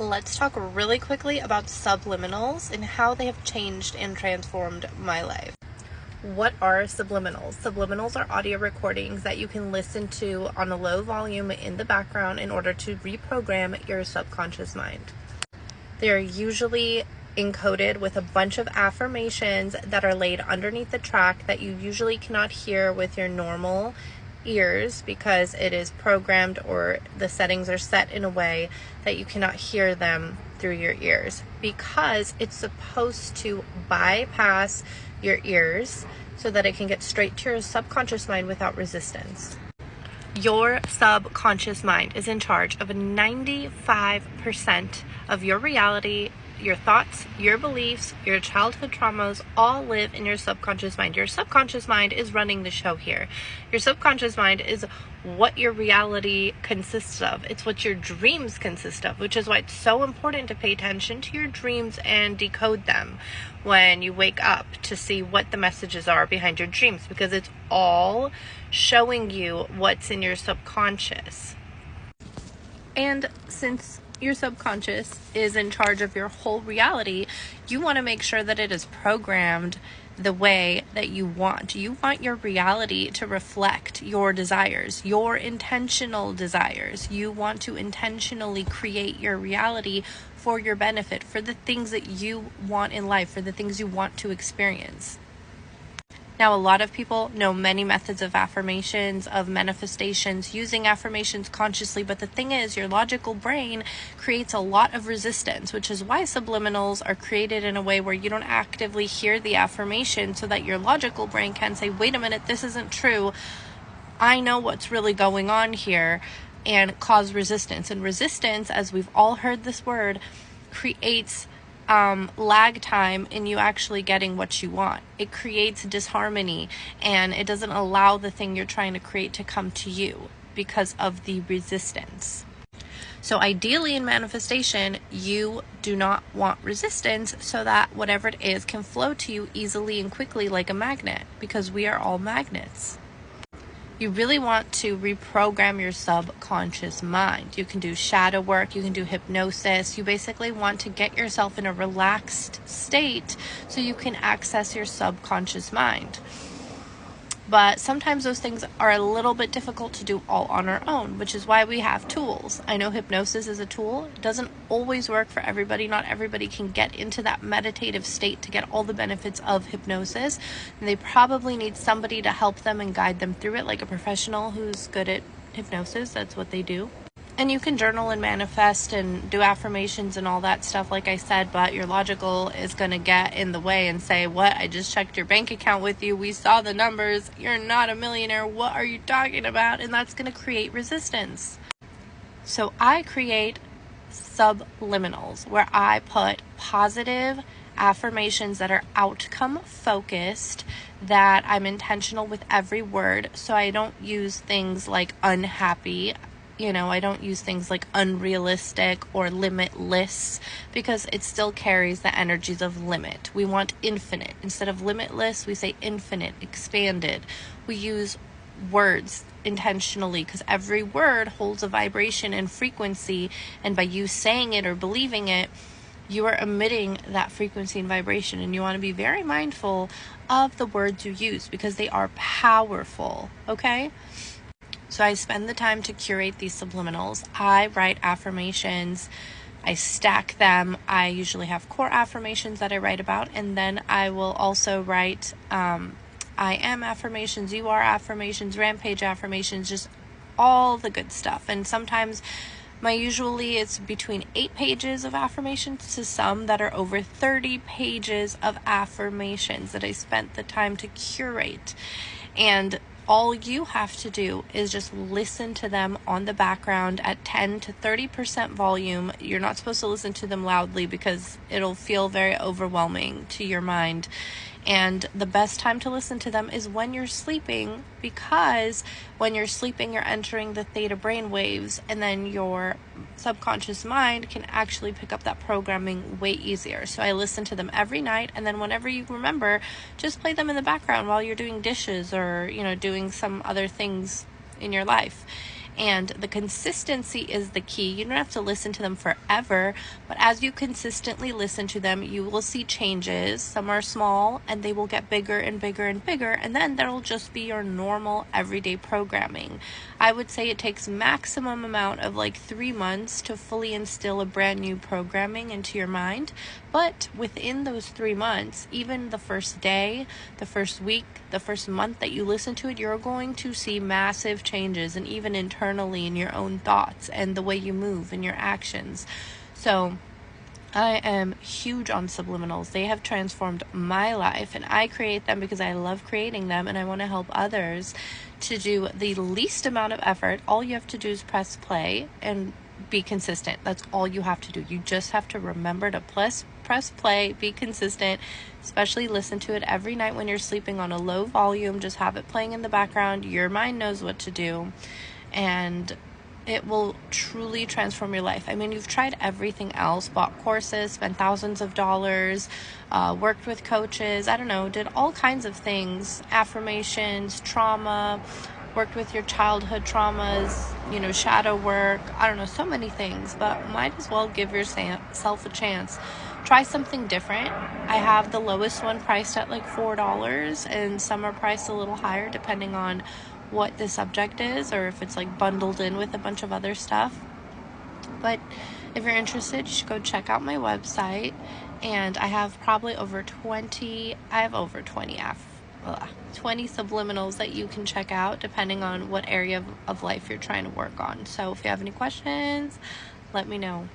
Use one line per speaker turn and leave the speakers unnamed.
Let's talk really quickly about subliminals and how they have changed and transformed my life. What are subliminals? Subliminals are audio recordings that you can listen to on a low volume in the background in order to reprogram your subconscious mind. They're usually encoded with a bunch of affirmations that are laid underneath the track that you usually cannot hear with your normal ears because it is programmed, or the settings are set in a way that you cannot hear them through your ears, because it's supposed to bypass your ears so that it can get straight to your subconscious mind without resistance. Your subconscious mind is in charge of 95% of your reality. Your thoughts, your beliefs, your childhood traumas all live in your subconscious mind. Your subconscious mind is running the show here. Your subconscious mind is what your reality consists of. It's what your dreams consist of, which is why it's so important to pay attention to your dreams and decode them when you wake up to see what the messages are behind your dreams, because it's all showing you what's in your subconscious. And since your subconscious is in charge of your whole reality, you want to make sure that it is programmed the way that you want. You want your reality to reflect your desires, your intentional desires. You want to intentionally create your reality for your benefit, for the things that you want in life, for the things you want to experience. Now, a lot of people know many methods of affirmations, of manifestations, using affirmations consciously, but the thing is, your logical brain creates a lot of resistance, which is why subliminals are created in a way where you don't actively hear the affirmation, so that your logical brain can say, wait a minute, this isn't true. I know what's really going on here, and cause resistance. And resistance, as we've all heard this word, creates lag time in you actually getting what you want. It creates disharmony, and it doesn't allow the thing you're trying to create to come to you because of the resistance. So ideally in manifestation, you do not want resistance, so that whatever it is can flow to you easily and quickly like a magnet, because we are all magnets. You really want to reprogram your subconscious mind. You can do shadow work, you can do hypnosis. You basically want to get yourself in a relaxed state so you can access your subconscious mind. But sometimes those things are a little bit difficult to do all on our own, which is why we have tools. I know hypnosis is a tool. It doesn't always work for everybody. Not everybody can get into that meditative state to get all the benefits of hypnosis. And they probably need somebody to help them and guide them through it, like a professional who's good at hypnosis. That's what they do. And you can journal and manifest and do affirmations and all that stuff, like I said, but your logical is going to get in the way and say, what? I just checked your bank account with you. We saw the numbers. You're not a millionaire. What are you talking about? And that's going to create resistance. So I create subliminals, where I put positive affirmations that are outcome focused, that I'm intentional with every word. So I don't use things like unhappy. I don't use things like unrealistic or limitless, because it still carries the energies of limit. We want infinite. Instead of limitless, we say infinite, expanded. We use words intentionally because every word holds a vibration and frequency, and by you saying it or believing it, you are emitting that frequency and vibration, and you want to be very mindful of the words you use because they are powerful, okay? So I spend the time to curate these subliminals. I write affirmations. I stack them. I usually have core affirmations that I write about, and then I will also write I am affirmations, you are affirmations, rampage affirmations, just all the good stuff. And sometimes usually it's between 8 pages of affirmations to some that are over 30 pages of affirmations that I spent the time to curate. And all you have to do is just listen to them on the background at 10 to 30% volume. You're not supposed to listen to them loudly because it'll feel very overwhelming to your mind. And the best time to listen to them is when you're sleeping, because when you're sleeping, you're entering the theta brain waves, and then your subconscious mind can actually pick up that programming way easier. So I listen to them every night, and then whenever you remember, just play them in the background while you're doing dishes or, doing some other things in your life. And the consistency is the key. You don't have to listen to them forever, but as you consistently listen to them, you will see changes. Some are small and they will get bigger and bigger and bigger, and then that'll just be your normal everyday programming. I would say it takes maximum amount of like 3 months to fully instill a brand new programming into your mind. But within those 3 months, even the first day, the first week, the first month that you listen to it, you're going to see massive changes, and even internally in your own thoughts and the way you move and your actions. So I am huge on subliminals. They have transformed my life, and I create them because I love creating them, and I want to help others to do the least amount of effort. All you have to do is press play and be consistent. That's all you have to do. You just have to remember to press play, be consistent, especially listen to it every night when you're sleeping on a low volume. Just have it playing in the background. Your mind knows what to do, and it will truly transform your life. I mean, you've tried everything else, bought courses, spent thousands of dollars, worked with coaches, I don't know, did all kinds of things, affirmations, trauma, worked with your childhood traumas, shadow work, I don't know, so many things, but might as well give yourself a chance. Try something different. I have the lowest one priced at like $4, and some are priced a little higher depending on what the subject is, or if it's like bundled in with a bunch of other stuff. But if you're interested, you should go check out my website, and I have probably over 20 subliminals that you can check out depending on what area of life you're trying to work on. So if you have any questions, let me know.